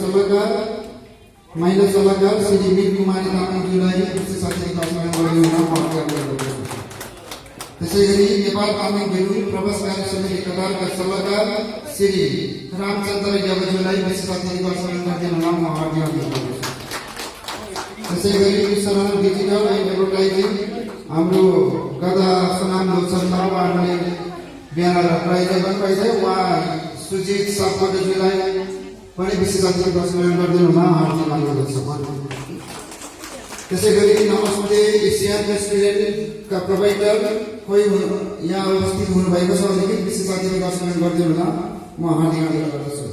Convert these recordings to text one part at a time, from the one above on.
सल्लाहकार महिला सल्लाहकार श्री मीर कुमारी तामाङज्यूलाई विशेष अतिथिको सम्मान गरिदिन म अनुरोध गर्दछु। त्यसैगरी नेपाल तामाङ गेलुङ प्रवास कार्य समिति कतारका सल्लाहकार श्री रामचन्द्र यादवज्यूलाई विशेष अतिथिको सम्मान गरिदिन म अनुरोध गर्दछु। त्यसैगरी विशरण डिजिटल एन्ड एडभर्टाइजिङ हाम्रो गदा सुनाम लोचनमा उहाँले ब्यानर प्राइज गर्नुभएको थियो। उहाँ सुजित सापकोटाज्यूलाई पनि विशेष अतिथिको सम्मान गरिदिनु म हार्दिक अनुरोध गर्दछु। त्यसैगरी नमस्ते एसियन रेस्टुरेन्टका प्रोभाइडर कोही यहाँ उपस्थित हुनुभएको छ भनेदेखि विशेष अतिथिको सम्मान गरिदिनु म हार्दिक अनुरोध गर्दछु।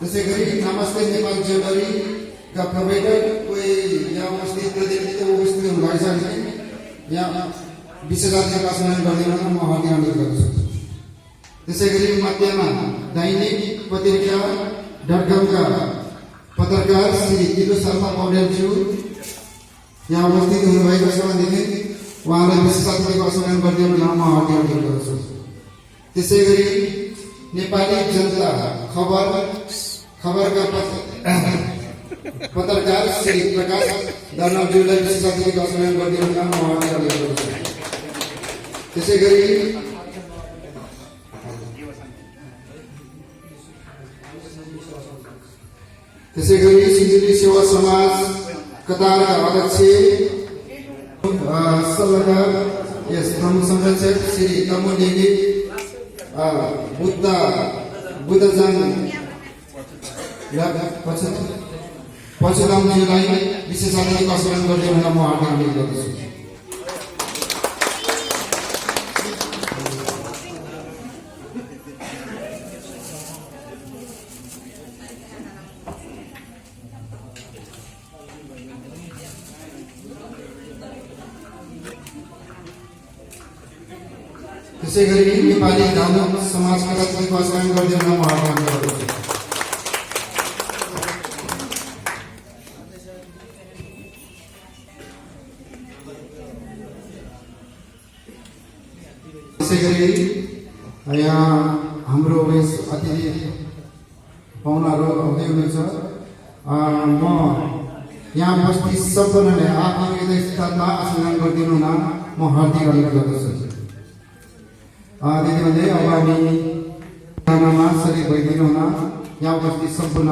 त्यसैगरी नमस्ते नेपाल ज्वेलरीका प्रोभाइडर कोही यहाँ उपस्थित प्रतिनिधित्व उपस्थित हुनुभएको छ भने यहाँ विशेष अतिथिको सम्मान गरिदिनु म हार्दिक अनुरोध गर्दछु। त्यसैगरी मध्यमा दैनिक पत्रिका डटकमका पत्रकार श्री दिलु शर्मा पौडेलज्यू यहाँ उपस्थित हुनुभएको छ भनेदेखि उहाँलाई विशेष अतिथिको सम्मान गरिदिनु म हार्दिक अनुरोध गर्दछु। त्यसैगरी नेपाली जनता खबरका पत्रकार श्री प्रकाश दानवज्यूलाई विशेष अतिथिको सम्मान गरिदिनु म हार्दिक अनुरोध गर्दछु। त्यसैगरी सिन्धुली सेवा समाज कतारका अध्यक्ष सल्लाहकार यस प्रमुख संरक्षक श्री तमु नेगी बुद्धजन पछुरामज्यूलाई विशेष अतिथिको सम्मान गरिदिन म हार्दिक अनुरोध गर्दछु। त्यसैगरी नेपाली धार्मिक समाजका अतिथिको सम्मान गरिदिन म हार्दिक अनुरोध गर्दछु। त्यसैगरी यहाँ हाम्रो यस अतिथि पाहुनाहरू आउँदै हुनुहुन्छ। म यहाँ उपस्थित सम्पूर्णले आफ्नो हृदय स्थानमा सम्मान गरिदिनु न म हार्दिक अनुरोध गर्दछु। दिदीबन्धु अब हामी गानामा सरी भइदिनु हुन यहाँ उपस्थित सम्पूर्ण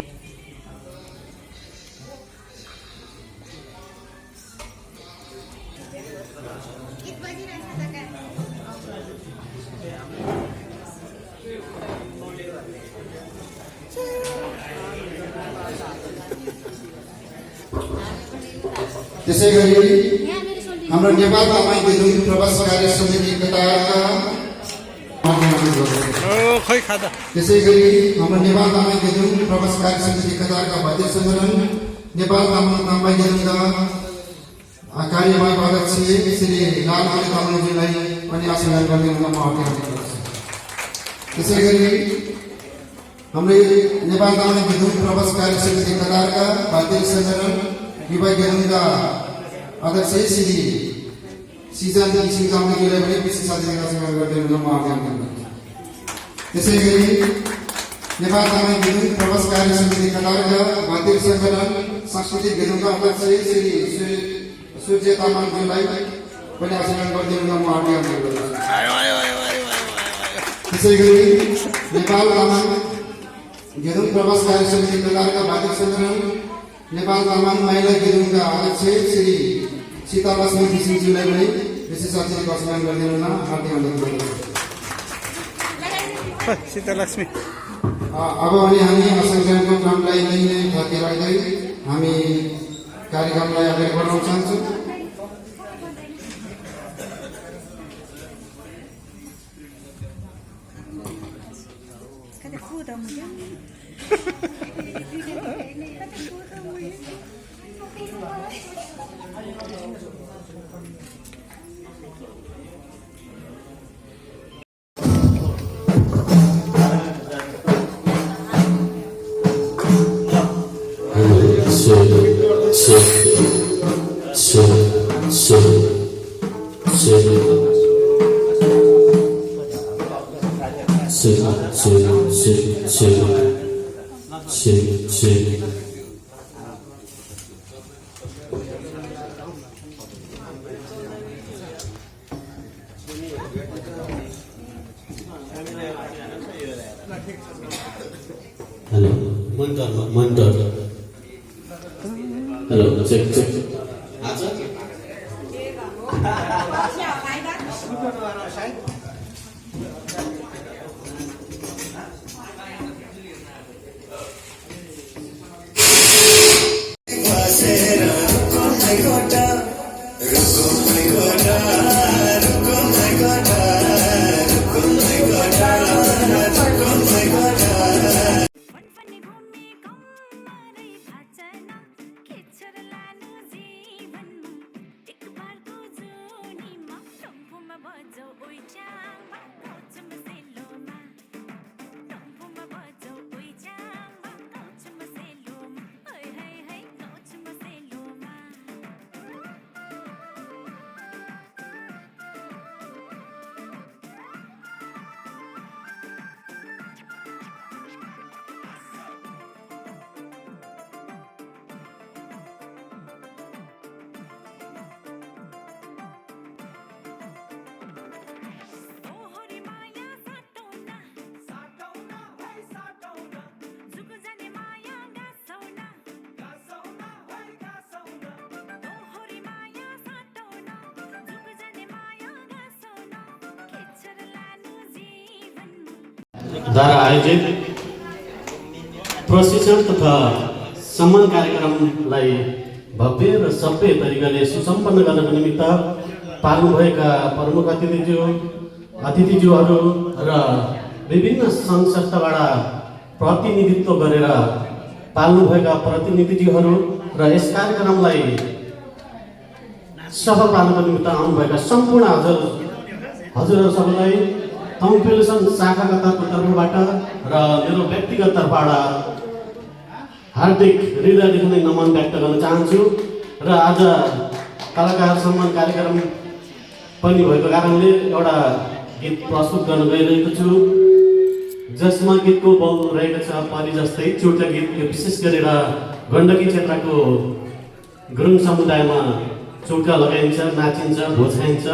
त्यसैगरी हाम्रो नेपाल तामाङ गेलुङ प्रवास कार्य समिति कतारका त्यसैगरी हाम्रो नेपाल तामाङ गेलुङ प्रवास कार्य समिति कतारका भारतीय सङ्गठन नेपाल तामाङ गेलुङका कार्यवाहक अध्यक्ष श्री लालबहादुर तामाङज्यूलाई पनि सम्मान गरिदिनु म हार्दिक अनुरोध गर्दछु। त्यसैगरी हाम्रो नेपाल तामाङ गेलुङ प्रवास कार्य समिति कतारका भारतीय सङ्गठन युवा गेलुङका अध्यक्ष श्री सिजन घिसिङ तामाङज्यूलाई पनि विशेष अतिथिको सम्मान गरिदिनु म हार्दिक अनुरोध गर्दछु। त्यसैगरी नेपाल तामाङ गेलुङ प्रवास कार्य समिति कतारका भारतीय सङ्गठन सांस्कृतिक गेलुङका अध्यक्ष श्री सूर्य तामाङज्यूलाई पनि सम्मान गरिदिनु म हार्दिक अनुरोध गर्दछु। त्यसैगरी नेपाल तामाङ गेलुङ प्रवास कार्य समिति कतारका भारतीय सङ्गठन नेपाल तामाङ महिला गेलुङका अध्यक्ष श्री सीतालक्ष्मी घिसिङज्यूलाई पनि विशेष अतिथिको सम्मान गरिदिनु न हार्दिक अनुरोध गर्दछु। सीतालक्ष्मी अब भने हामी असङ्ख्याको क्रमलाई नै थकेर हामी कार्यक्रमलाई अगाडि बढाउन चाहन्छौँ। मन्टर हेलो चेक चेक आज द्वारा आयोजित प्रशिक्षण तथा सम्मान कार्यक्रमलाई भव्य र सभ्य तरिकाले सुसम्पन्न गर्नको निमित्त पाल्नुभएका प्रमुख अतिथिज्यूहरू र विभिन्न सङ्घ संस्थाबाट प्रतिनिधित्व गरेर पाल्नुभएका प्रतिनिधिज्यूहरू र यस कार्यक्रमलाई सफल पार्नको निमित्त आउनुभएका सम्पूर्ण हजुरहरू सबैलाई कम्पिटिसन शाखाका तर्फबाट र मेरो व्यक्तिगत तर्फबाट हार्दिक हृदयदेखि नै नमन व्यक्त गर्न चाहन्छु र आज कलाकार सम्मान कार्यक्रम पनि भएको कारणले एउटा गीत प्रस्तुत गर्न गइरहेको छु जसमा गीतको बोल रहेको छ परि जस्तै चुट्टा गीत। यो विशेष गरेर गण्डकी क्षेत्रको गुरुङ समुदायमा चुट्टा लगाइन्छ, नाचिन्छ, भोज खाइन्छ,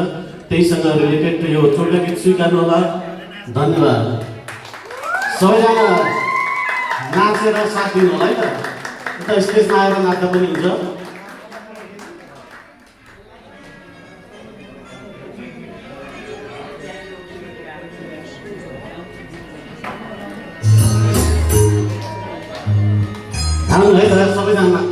त्यहीसँग रिलेटेड यो चुट्टा गीत स्वीकार्नु होला। धन्यवाद। सबैजना नाचेर साथ दिनु होला है त। उता स्टेजमा आएर नाच्दा पनि हुन्छ। है त सबैजना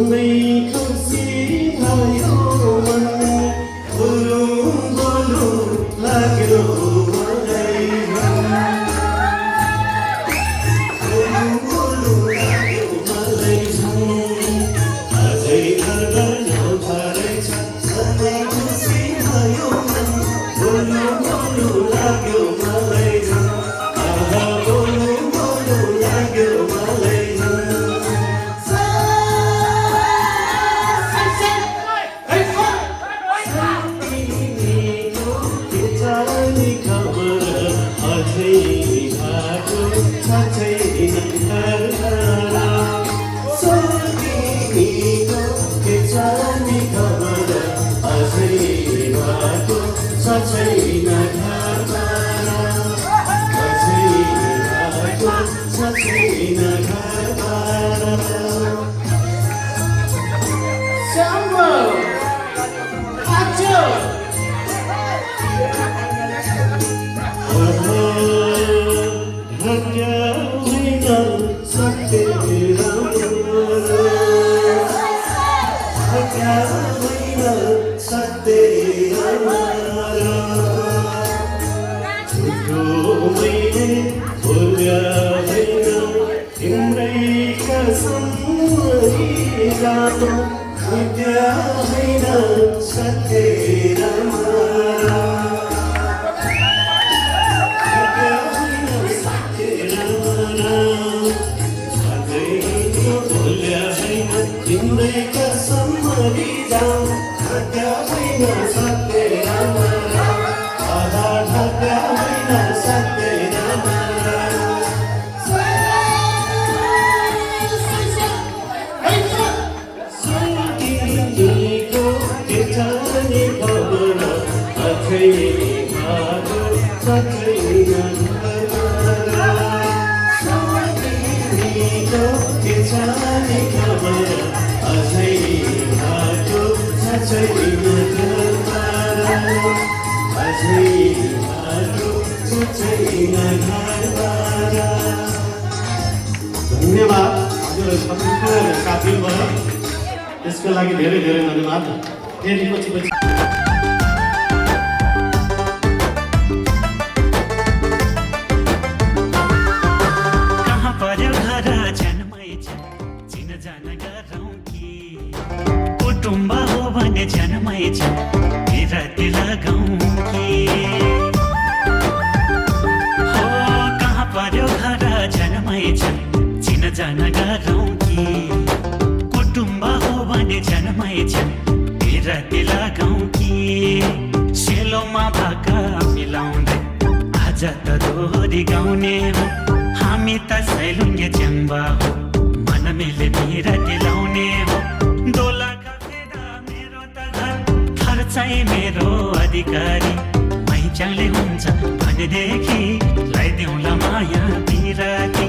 May धन्यवाद हजुरहरू सबैले साथ दिनुभयो त्यसको लागि धेरै धेरै धन्यवाद फेरि पछि कहाँ पर्यो घर जन्मै चिन जान गरौँ कि कुटुम्ब हो भने जन्मै बिराती लगाउँ कि हो कहाँ पर्यो घर जन्मै चिन जान गरौँ कि कुटुम्ब हो भने जन्मै बिराती लगाउँ कि सेलोमा भाका मिलाउँदै आज त दोहोरी गाउने हो हामी त सैलुङ्गे च्याङ्बा हो मन मिले बिराती लाउने हो दोला कफेर मेरो त घर चाहिँ मेरो अधिकारी मैचाङले हुन्छ भनेदेखि लगाइदेऊला माया बिराती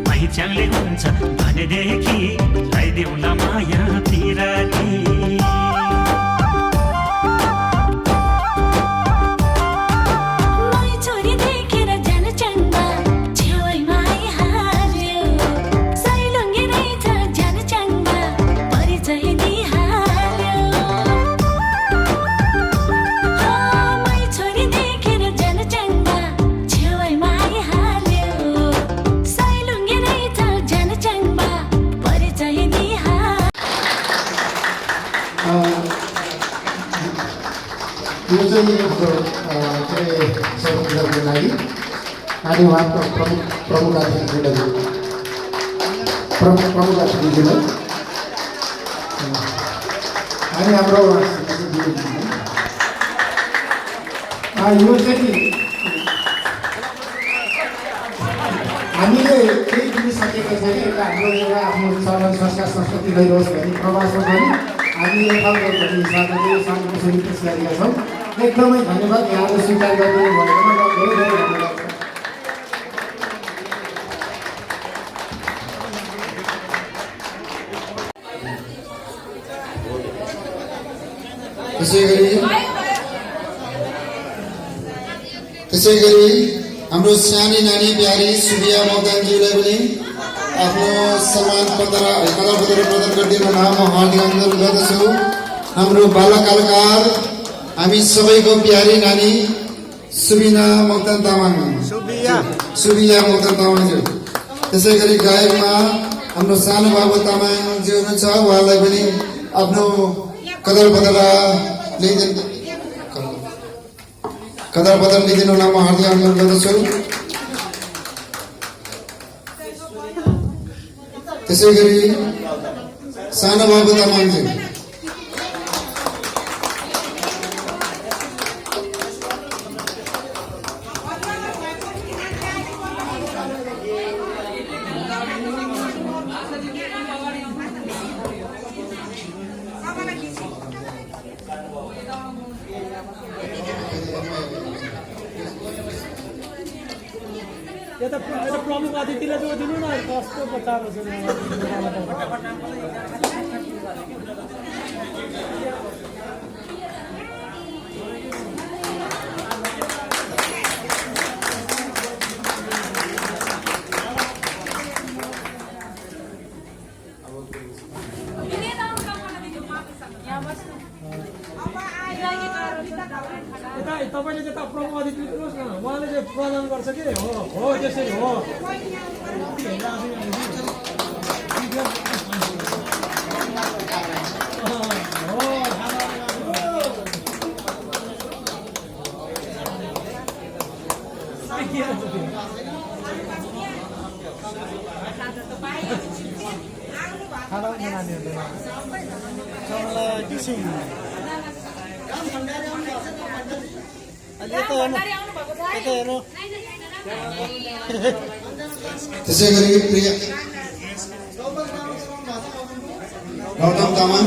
मैचाङले हुन्छ भनेदेखि लगाइदेऊला माया बिराती यो चाहिँ हाम्रो के अरे सर्वको लागि अनि उहाँको प्रमुख अतिथिज्यूलाई अनि हाम्रो यो चाहिँ हामीले केही दिनसकेको छैन एउटा हाम्रो एउटा आफ्नो चलन संस्कार संस्कृति रहिरहोस् भन्ने प्रवासमा पनि हामीले सानो पेस गरेका छौँ एकदमै धन्यवाद यहाँले स्वीकार गरिदिनु भएकोमा धेरै धेरै धन्यवाद त्यसै गरी हाम्रो सानी नानी प्यारी सुबिया मोक्तानज्यूलाई पनि आफ्नो सम्मान पत्र प्रदान गरिदिनु नाम हार्दिक अभिनन्दन गर्दछु। हाम्रो बालकलाकार हामी सबैको प्यारी नानी सुबिया मोक्तान तामाङज्यू। त्यसै गरी गायकमा हाम्रो सानो बाबु तामाङज्यू हुनुहुन्छ, उहाँलाई पनि आफ्नो कदर पत्र लिइदिनु नाम हार्दिक अभिनन्दन गर्दछु। त्यसै गरी सानो बाबु तामाङज्यू यता प्रमुख अतिथिलाई चाहिँ दिनु न कस्तो प्रचार छ यता तपाईँले त्यता प्रमुखवादी दिनुहोस् न उहाँले चाहिँ प्रदान गर्छ कि हो त्यसरी हो त्यसै गरी प्रिया गौतम तामाङ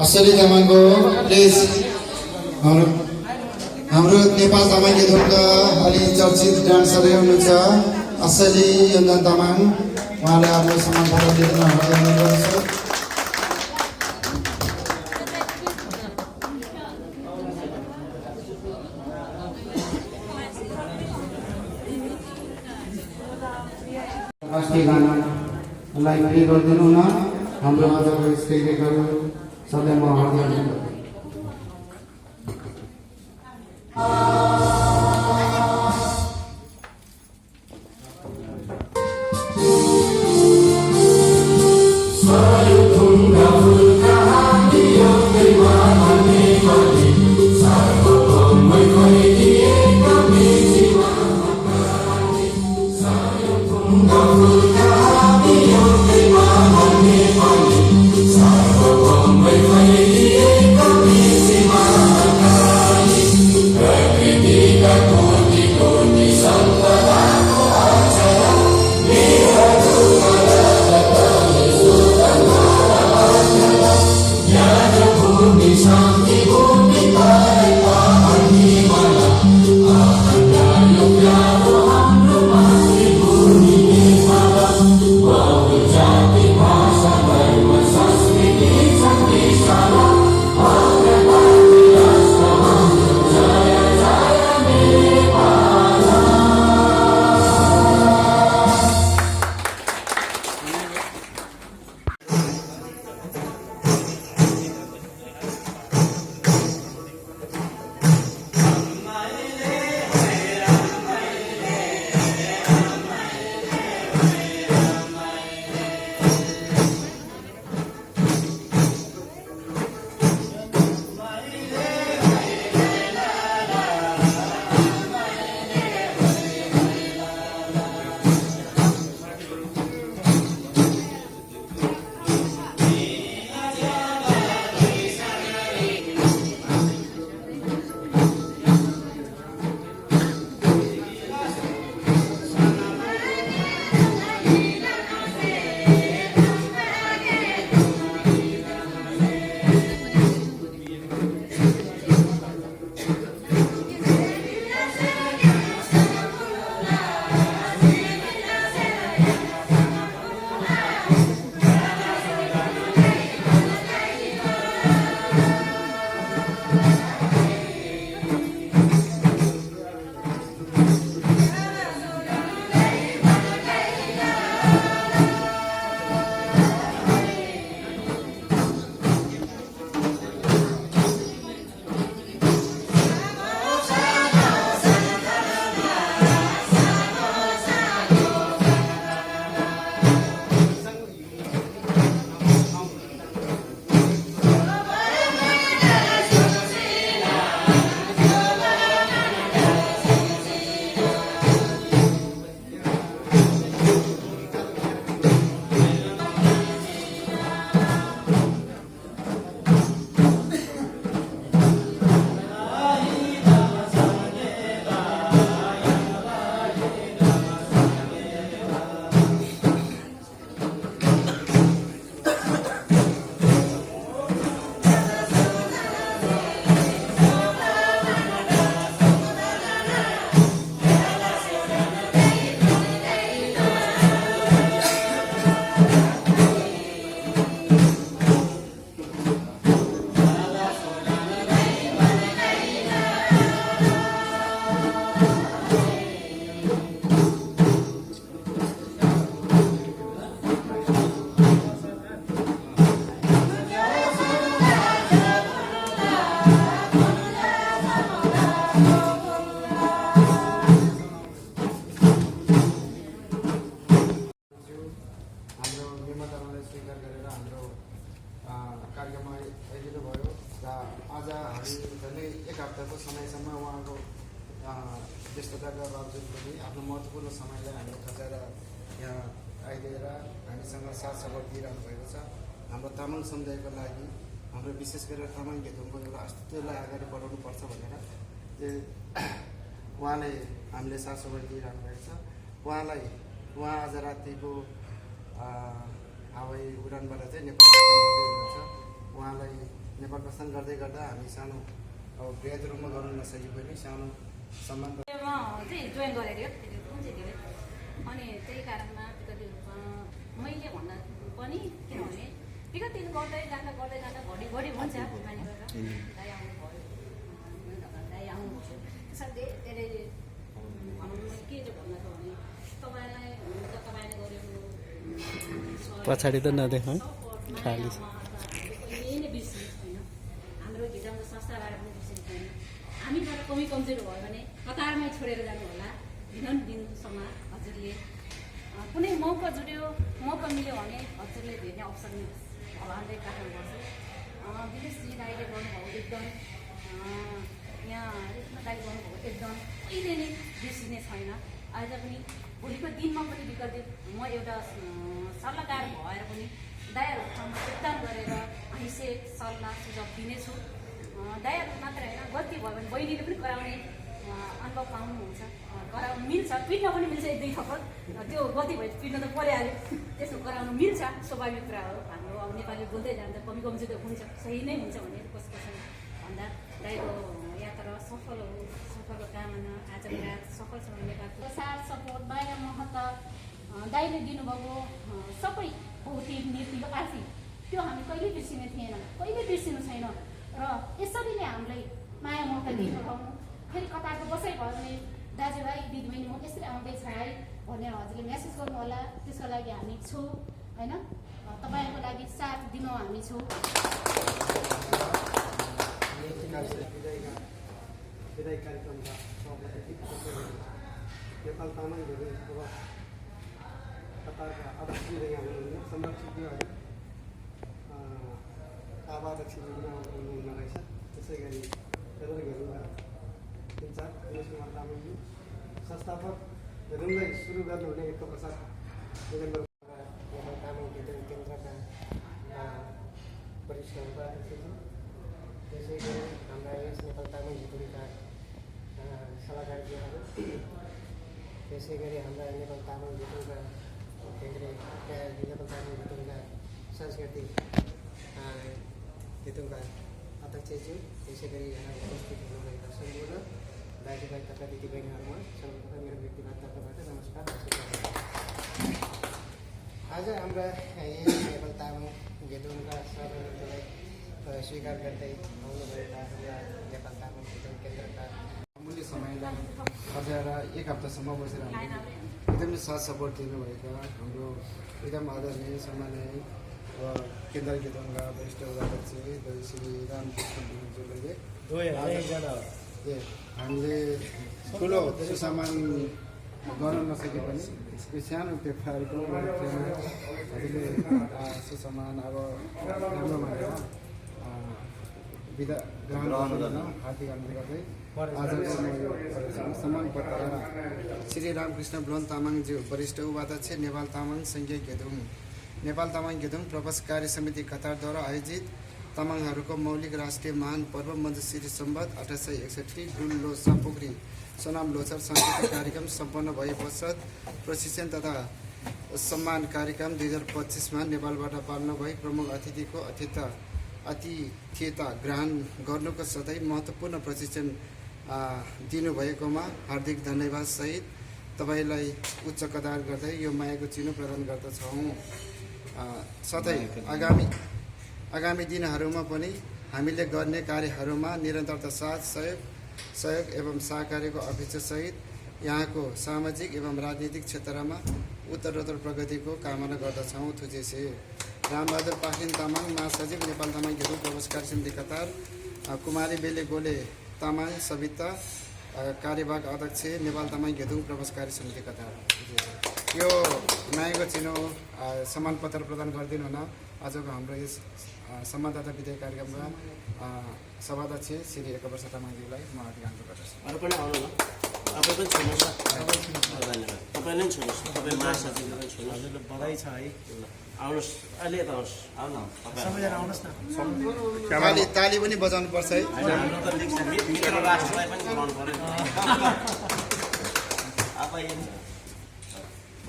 असली तामाङको प्लिज हाम्रो नेपाल तामाङे ग्रुपका अलि चर्चित डान्सरै हुनुहुन्छ असली योगदान तामाङ उहाँलाई आफ्नो सम्मान पत्र दिन हार्दिक अनुरोध छ राष्ट्रिय गानालाई प्ले गरिदिनु न हाम्रो आजको स्टेजहरू सधैँ म हार्दिक अनुरोध आज हामी झन्डै एक हप्ताको समयसम्म उहाँको व्यस्तताका बावजुद पनि आफ्नो महत्त्वपूर्ण समयलाई हामीले खचाएर यहाँ आइदिएर हामीसँग साथ सपोर्ट दिइरहनु भएको छ। हाम्रो तामाङ समुदायको लागि हाम्रो विशेष गरेर तामाङ घेतुङको एउटा अस्तित्वलाई अगाडि बढाउनुपर्छ भनेर उहाँले हामीले साथ सपोर्ट दिइरहनु भएको छ। उहाँ आज रातिको हवाई उडानबाट चाहिँ नेपाल प्रस्थान गर्दै हुनुहुन्छ। उहाँलाई नेपाल प्रस्थान गर्दै गर्दा हामी सानो अब वृहत रूपमा गर्नु नसके पनि सानो सम्मान म चाहिँ जोइन गरेको कुन चाहिँ थियो अनि त्यही कारणमा विगत दिनमा मैले भन्दा पनि किनभने विगत दिन गर्दै जाँदा घडी हुन्छ मान्छेबाट दाइ आउनु भयो दाइ आउनुभयो त्यसमा धेरै भनौँ मैले के चाहिँ भन्न छ भने तपाईँलाई तपाईँले गरेको पछाडि त नदेखाउँ खाली छ। यही नै बिर्सिनु होइन, हाम्रो भिजाको संस्थाबाट पनि बिर्सिनु छैन। हामीबाट कमी कमजोरी भयो भने कतारमै छोडेर जानु होला। दिनसम्म हजुरले कुनै मौका जुट्यो मौका मिल्यो भने हजुरले भेट्ने अवसर मिलोस् भगवान्ले प्रार्थना गर्छु। विदेशजी दाइले गर्नुभएको एकदम यहाँ रेशमा दाइले गर्नुभएको एकदम कहिले नै बिर्सिने छैन। आज पनि भोलिको दिनमा पनि विगत म एउटा सल्लाहकार भएर पनि दायाहरूसँग योगदान गरेर हिस्से सल्लाह सुझाव दिनेछु। दायाहरू मात्र होइन गल्ती भयो भने बहिनीले पनि गराउने अनुभव पाउनुहुन्छ, गराउनु मिल्छ, पिट्न पनि मिल्छ। एक दुई थप्पड त्यो गल्ती भयो पिट्न त परिहाल्यो, त्यसो गराउनु मिल्छ, स्वाभाविक कुरा हो। हाम्रो अब नेपाली बोल्दै जाँदा कमी कमजोरी त हुन्छ, सही नै हुन्छ भने कसको भन्दा दाइको यात्रा सफल होस्, सफल कामना आज रात सफलसँग नेपालको साथ सपोर्ट माया महत्त्व दाइले दिनुभएको सबै भौतिक नीति आर्थिक त्यो हामी कहिले बिर्सिने थिएन, कहिले बिर्सिनु छैन। र यसरी नै हामीलाई माया ममता दिनुभयो। फेरि कताको बसाइ भयो भने दाजुभाइ दिदीबहिनी म यसरी आउँदैछ है भनेर हजुरले म्यासेज गर्नु होला। त्यसको लागि हामी छौँ होइन, तपाईँहरूको लागि साथ दिन हामी छौँ। विदाय कार्यक्रमका नेपाल तामाङ घेतुङ कतारका अध्यक्षज्यू यहाँ हुनुहुन्न, संरक्षकज्यूहरू उपाध्यक्षज्यू हुनुहुन्न रहेछ। त्यसै गरी घेतुङ घेतुङका इन्चार्ज दिनेश कुमार तामाङज्यू, संस्थापक घेतुङलाई सुरु गर्नुहुने एक प्रसाद नेपाल तामाङ घेतुङ केन्द्रका वरिष्ठ उपाध्यक्षज्यू, त्यसै गरी हाम्रा यस नेपाल तामाङ घेतुङका सल्लाहकारज्यूहरू, त्यसै गरी हाम्रा नेपाल तामाङ घेतुङका केन्द्रीय नेपाल तामाङ घेतुङका सांस्कृतिक घेतुङका अध्यक्षज्यू, त्यसै गरी यहाँ उपस्थित हुनुभएका सम्पूर्ण दाजुभाइ तथा दिदीबहिनीहरूमा सर्वप्रथम मेरो व्यक्तिगत तर्फबाट नमस्कार। आज हाम्रा यही नेपाल तामाङ घेतुङका सहभागितालाई स्वीकार गर्दै आउनुभएका हाम्रा नेपाल तामाङ घेतुङ केन्द्रका अमूल्य समयलाई खचाएर एक हप्तासम्म बसेर एकदमै साथ सपोर्ट दिनुभएका हाम्रो एकदम आदरणीय सम्माननीय केन्द्र घेतुङका वरिष्ठ उपाध्यक्ष श्री रामकृष्णज्यूले हामीले ठुलो सुसामान गर्न नसके पनि यो सानो त्यो कार्यक्रम हजुरले सुसामान अब राम्रो मानेर विदा ग्रहण गर्न हार्दिक अनुरोध गर्दै आजको सम्मान पत्र श्री रामकृष्ण ब्लोन तामाङज्यू वरिष्ठ उपाध्यक्ष नेपाल तामाङ सङ्घीय घेतुङ नेपाल तामाङ घेतुङ प्रवास कार्य समिति कतारद्वारा आयोजित तामाङहरूको मौलिक राष्ट्रिय महान पर्व मञ्जुश्री सम्बत 1861 गुल लोसा पोखरी सोनाम लोछार सांस्कृतिक कार्यक्रम सम्पन्न भए पश्चात प्रशिक्षण तथा सम्मान कार्यक्रम 2025मा नेपालबाट पाल्न भई प्रमुख अतिथिको अतिथियता ग्रहण गर्नुको सधैँ महत्त्वपूर्ण प्रशिक्षण दिनुभएकोमा हार्दिक धन्यवाद सहित तपाईँलाई उच्च कदर गर्दै यो मायाको चिनो प्रदान गर्दछौँ। साथै आगामी दिनहरूमा पनि हामीले गर्ने कार्यहरूमा निरन्तरता साथ सहयोग एवं सहकार्यको अपेक्षासहित यहाँको सामाजिक एवं राजनीतिक क्षेत्रमा उत्तरोत्तर प्रगतिको कामना गर्दछौँ। थुचेसे रामबहादुर पाखरिन तामाङ महासचिव नेपाल तामाङ घेतुङ प्रवास कार्य समिति कतार, कुमारी बेले गोले तामाङ सविता कार्यवाहक अध्यक्ष नेपाल तामाङ घेतुङ प्रवास कार्य समिति कतार। यो मायाको चिनो सम्मान पत्र प्रदान गरिदिनु हुन आजको हाम्रो यस संवाददाता विधेयक कार्यक्रमका सभाध्यक्ष श्री एकवर्ष तामाङज्यूलाई म हार्दिक अनुरोध गर्दछु। अरू पनि आउनु न, तपाईँ पनि छोड्नुहोस् न। धन्यवाद। तपाईँले पनि छोड्नुहोस्, तपाईँ महासचिवले पनि छोड्नुहोस्। हजुरलाई बधाई छ है। आउनुहोस्, अहिले यता आउनुहोस्, आउनु न तपाईँ। सबैजना आउनुहोस् न। ताली पनि बजाउनु पर्छ है। हाम्रो त लिग छ, मित्र राष्ट्रलाई पनि बोलाउनु पर्यो।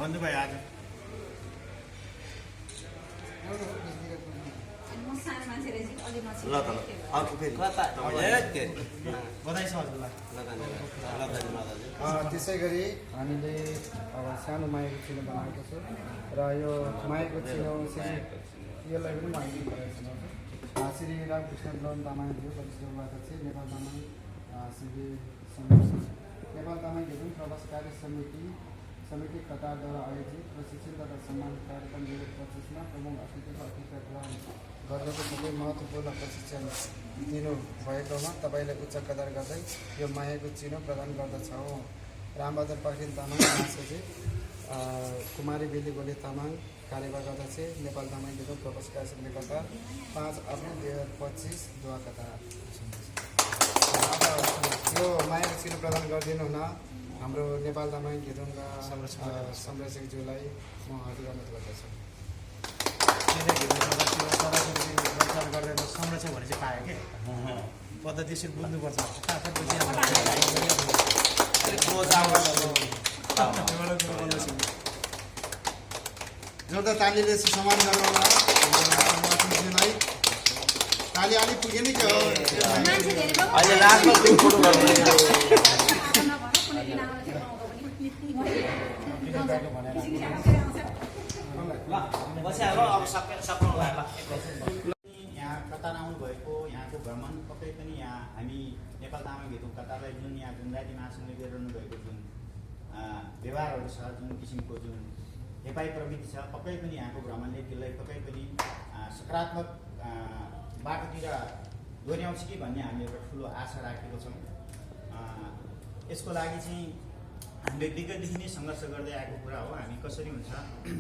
भन्नुभयो आज म सानो मान्छे रहेछ अलि नछिन् ल त ल, अर्को फेरि कता बधाई छ हजुरलाई। ल धन्यवाद। ल धन्यवाद। त्यसै गरी हामीले अब सानो मायाको चिनो बनाएको छु र यो मायाको चिनो चाहिँ यसलाई पनि हामीले गरेको छौँ। श्री रामकृष्ण लोन तामाङज्यू प्रतिष्ठाबाट चाहिँ नेपाल तामाङ श्री नेपाल तामाङ घेदुङ प्रवास कार्य समिति कतारद्वारा आयोजित प्रशिक्षण तथा सम्मान कार्यक्रम 2025मा प्रमुख अतिथिको अतिथित्व गर्नको सबै महत्त्वपूर्ण प्रशिक्षण दिनुभएकोमा तपाईँलाई उच्च कदर गर्दै यो मायाको चिनो प्रदान गर्दछौँ। रामबहादुर पाखरिन तामाङ महासचिव, कुमारी बेली गोले तामाङ कार्यवाहक अध्यक्ष, नेपाल तामाङ घेदुङ प्रवास कार्य समिति कतार, 5 अप्रिल 2025 दुआ कतार। यो मायाको चिनो प्रदान गरिदिनु हुन हाम्रो नेपाल तामाङ घेदुङका संरक्षकज्यूलाई म हार्दिक अनुरोध गर्दछु। प्रचार गरेर संरक्षक भने चाहिँ पायो क्या पद्धतिसित बुझ्नुपर्छ। जोरदार तालीले सम्मान गर्नुहोला महासचिवज्यूलाई। ताली अलिक पुगेन कि हो? मान्छे धेरै भयो। अहिले लास्टमा दुई फोटो गर्नु। नभएर कुनै दिन आउँदा चाहिँ आउँदा पनि बस्या हो, अब सक्नु होला। यहाँ कतार आउनुभएको यहाँको भ्रमण पक्कै पनि यहाँ हामी नेपाल तामाङ घेदुङ कतारलाई जुन यहाँ जनजाति महासङ्घले गरिरहनु भएको जुन व्यवहारहरू छ, जुन किसिमको जुन हेपाई प्रवृत्ति छ, पक्कै पनि यहाँको भ्रमणले त्यसलाई पक्कै पनि सकारात्मक बाटोतिर दोहोऱ्याउँछ कि भन्ने हामी एउटा ठुलो आशा राखेको छौँ। यसको लागि चाहिँ हामीले विगतदेखि नै सङ्घर्ष गर्दै आएको कुरा हो। हामी कसरी हुन्छ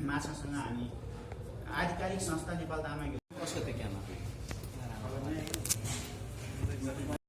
माछासँग हामी आधिकारिक संस्था नेपाल तामाङ कसको त्यो ज्ञान